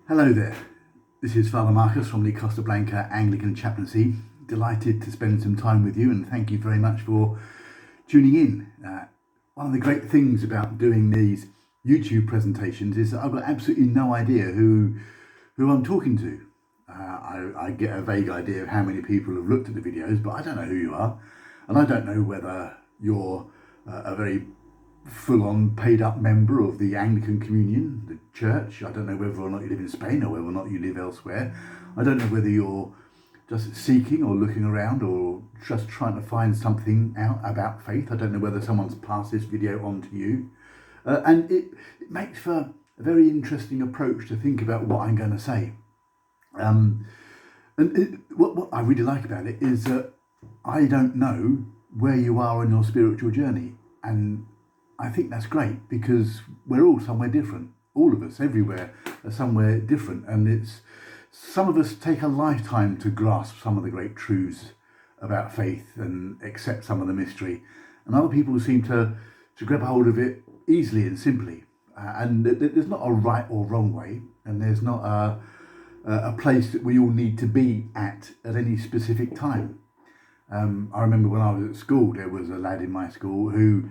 Hello there, this is Father Marcus from the Costa Blanca Anglican Chaplaincy. Delighted to spend some time with you and thank you very much for tuning in. One of the great things about doing these YouTube presentations is that I've got absolutely no idea who I'm talking to. I get a vague idea of how many people have looked at the videos, but I don't know who you are, and I don't know whether you're a very full-on paid-up member of the Anglican Communion, the church. I don't know whether or not you live in Spain or whether or not you live elsewhere. I don't know whether you're just seeking or looking around or just trying to find something out about faith. I don't know whether someone's passed this video on to you. And it makes for a very interesting approach to think about what I'm going to say. What I really like about it is that I don't know where you are on your spiritual journey. And I think that's great because we're all somewhere different. All of us, everywhere, are somewhere different. And some of us take a lifetime to grasp some of the great truths about faith and accept some of the mystery. And other people seem to grab a hold of it easily and simply. And there's not a right or wrong way. And there's not a place that we all need to be at any specific time. I remember when I was at school, there was a lad in my school who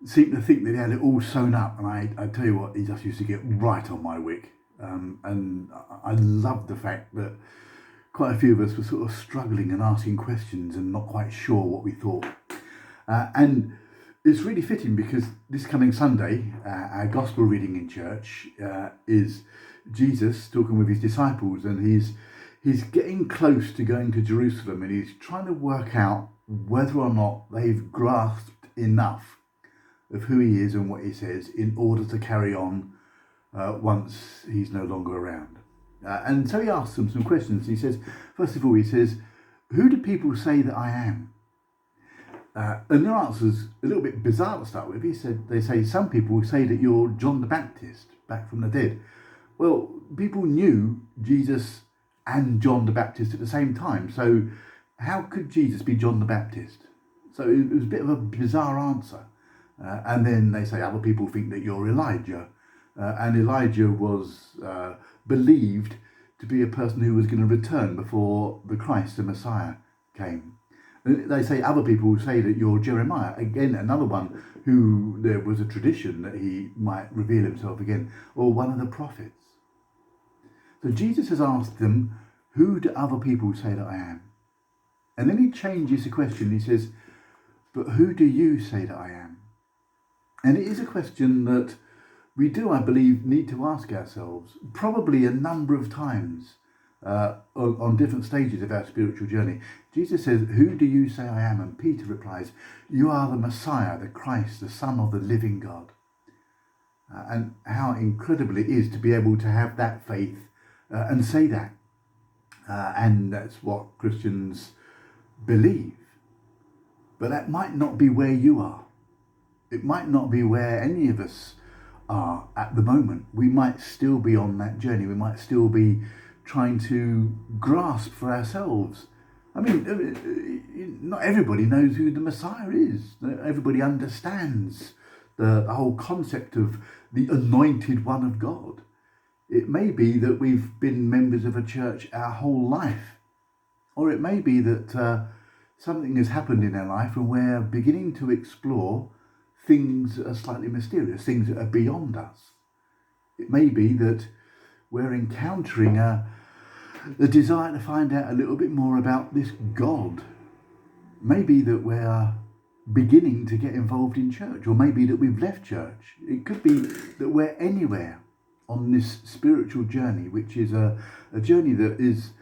seemed to think that he had it all sewn up, and I tell you what, he just used to get right on my wick. And I loved the fact that quite a few of us were sort of struggling and asking questions and not quite sure what we thought. And it's really fitting because this coming Sunday, our gospel reading in church is Jesus talking with his disciples, and he's getting close to going to Jerusalem, and he's trying to work out whether or not they've grasped enough of who he is and what he says in order to carry on once he's no longer around. And so he asks them some questions. He says, first of all, he says, who do people say that I am? And their answer's a little bit bizarre to start with. They say some people say that you're John the Baptist, back from the dead. Well, people knew Jesus and John the Baptist at the same time. So how could Jesus be John the Baptist? So it was a bit of a bizarre answer. And then they say other people think that you're Elijah. And Elijah was believed to be a person who was going to return before the Christ, the Messiah, came. They say other people say that you're Jeremiah, again another one who there was a tradition that he might reveal himself again, or one of the prophets. So Jesus has asked them, who do other people say that I am? And then he changes the question. He says, but who do you say that I am? And it is a question that we do, I believe, need to ask ourselves probably a number of times on different stages of our spiritual journey. Jesus says, who do you say I am? And Peter replies, you are the Messiah, the Christ, the Son of the living God. And how incredible it is to be able to have that faith and say that. And that's what Christians believe. But that might not be where you are. It might not be where any of us are at the moment. We might still be on that journey. We might still be trying to grasp for ourselves. I mean, not everybody knows who the Messiah is. Everybody understands the whole concept of the anointed one of God. It may be that we've been members of a church our whole life. Or it may be that something has happened in our life and we're beginning to explore things that are slightly mysterious, things that are beyond us. It may be that we're encountering a desire to find out a little bit more about this God. Maybe that we're beginning to get involved in church, or maybe that we've left church. It could be that we're anywhere on this spiritual journey, which is a journey that is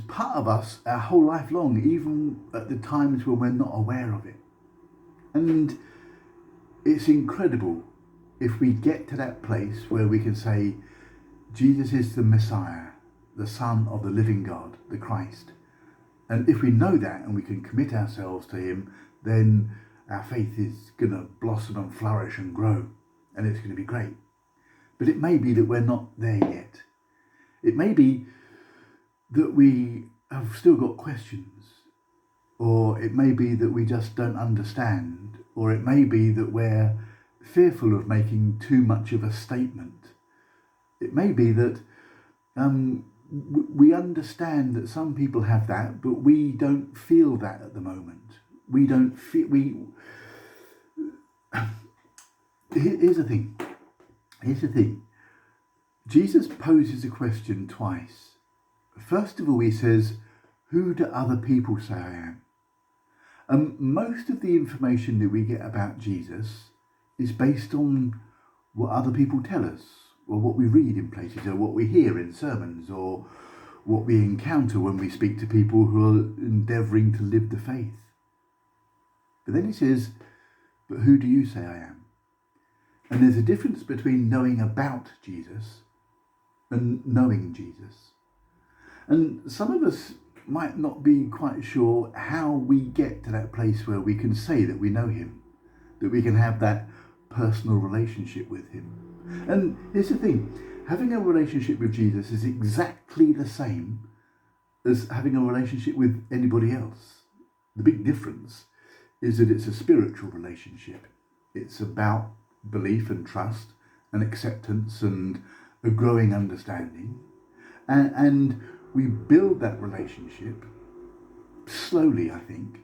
part of us our whole life long, even at the times when we're not aware of it. And it's incredible if we get to that place where we can say, Jesus is the Messiah, the Son of the living God, the Christ. And if we know that and we can commit ourselves to him, then our faith is going to blossom and flourish and grow, and it's going to be great. But it may be that we're not there yet. It may be that we have still got questions, or it may be that we just don't understand, or it may be that we're fearful of making too much of a statement. It may be that we understand that some people have that, but we don't feel that at the moment. We don't feel, here's the thing. Here's the thing. Jesus poses a question twice. First of all, he says, who do other people say I am? And most of the information that we get about Jesus is based on what other people tell us, or what we read in places, or what we hear in sermons, or what we encounter when we speak to people who are endeavouring to live the faith. But then he says, but who do you say I am? And there's a difference between knowing about Jesus and knowing Jesus. And some of us might not be quite sure how we get to that place where we can say that we know him, that we can have that personal relationship with him. And here's the thing, having a relationship with Jesus is exactly the same as having a relationship with anybody else. The big difference is that it's a spiritual relationship. It's about belief and trust and acceptance and a growing understanding. And we build that relationship slowly, I think.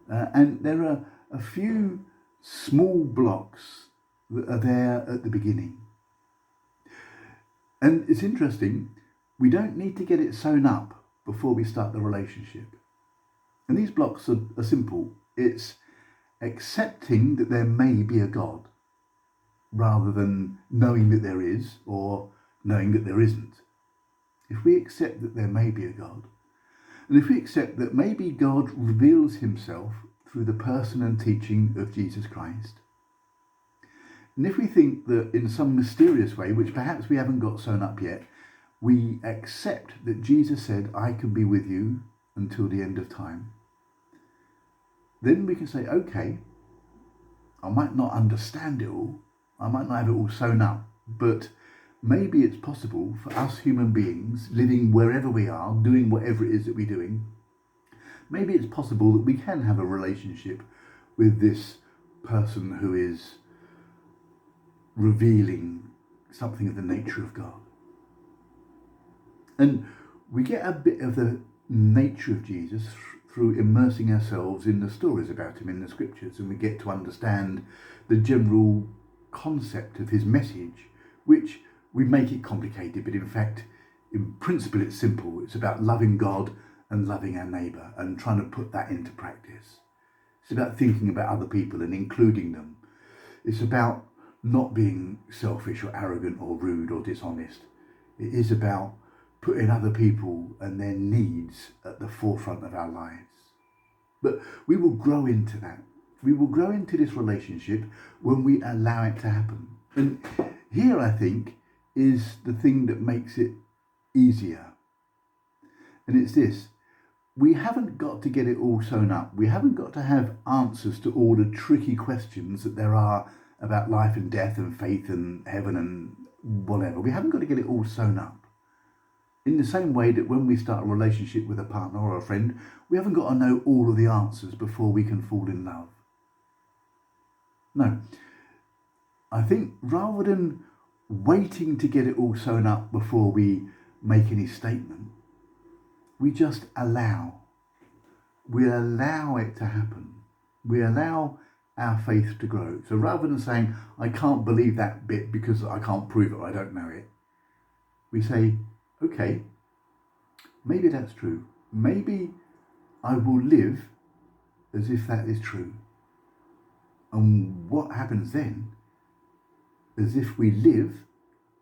And there are a few small blocks that are there at the beginning. And it's interesting, we don't need to get it sewn up before we start the relationship. And these blocks are simple. It's accepting that there may be a God, rather than knowing that there is or knowing that there isn't. If we accept that there may be a God, and if we accept that maybe God reveals himself through the person and teaching of Jesus Christ, and if we think that in some mysterious way, which perhaps we haven't got sewn up yet, we accept that Jesus said, I can be with you until the end of time, then we can say, okay, I might not understand it all, I might not have it all sewn up, but maybe it's possible for us human beings, living wherever we are, doing whatever it is that we're doing, maybe it's possible that we can have a relationship with this person who is revealing something of the nature of God. And we get a bit of the nature of Jesus through immersing ourselves in the stories about him in the scriptures, and we get to understand the general concept of his message, which we make it complicated, but in fact, in principle, it's simple. It's about loving God and loving our neighbour and trying to put that into practice. It's about thinking about other people and including them. It's about not being selfish or arrogant or rude or dishonest. It is about putting other people and their needs at the forefront of our lives. But we will grow into that. We will grow into this relationship when we allow it to happen. And here, I think, is the thing that makes it easier. And it's this. We haven't got to get it all sewn up. We haven't got to have answers to all the tricky questions that there are about life and death and faith and heaven and whatever. We haven't got to get it all sewn up. In the same way that when we start a relationship with a partner or a friend, we haven't got to know all of the answers before we can fall in love. No. I think rather than waiting to get it all sewn up before we make any statement, we just allow. We allow it to happen. We allow our faith to grow. So rather than saying, I can't believe that bit because I can't prove it or I don't know it, we say, okay, maybe that's true. Maybe I will live as if that is true. And what happens then, as if we live,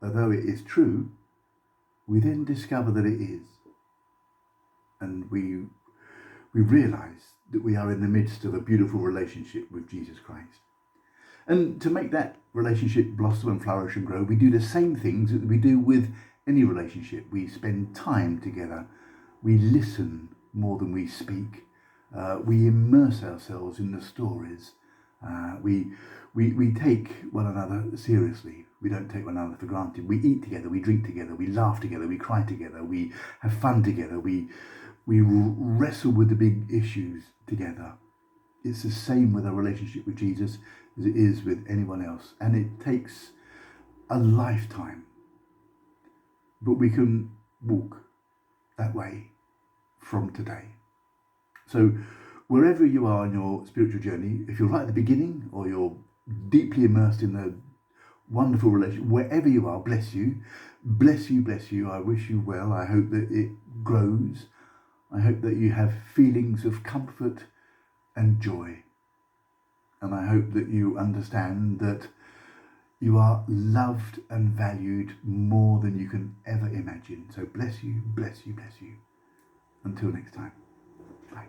although it is true, we then discover that it is. And we realise that we are in the midst of a beautiful relationship with Jesus Christ. And to make that relationship blossom and flourish and grow, we do the same things that we do with any relationship. We spend time together. We listen more than we speak. We immerse ourselves in the stories. We take one another seriously. We don't take one another for granted. We eat together, we drink together, we laugh together, we cry together, we have fun together, we wrestle with the big issues together. It's the same with our relationship with Jesus as it is with anyone else. And it takes a lifetime. but we can walk that way from today. So wherever you are in your spiritual journey, if you're right at the beginning or you're deeply immersed in a wonderful relationship, wherever you are, bless you. Bless you, bless you. I wish you well. I hope that it grows. I hope that you have feelings of comfort and joy. And I hope that you understand that you are loved and valued more than you can ever imagine. So bless you, bless you, bless you. Until next time. Bye.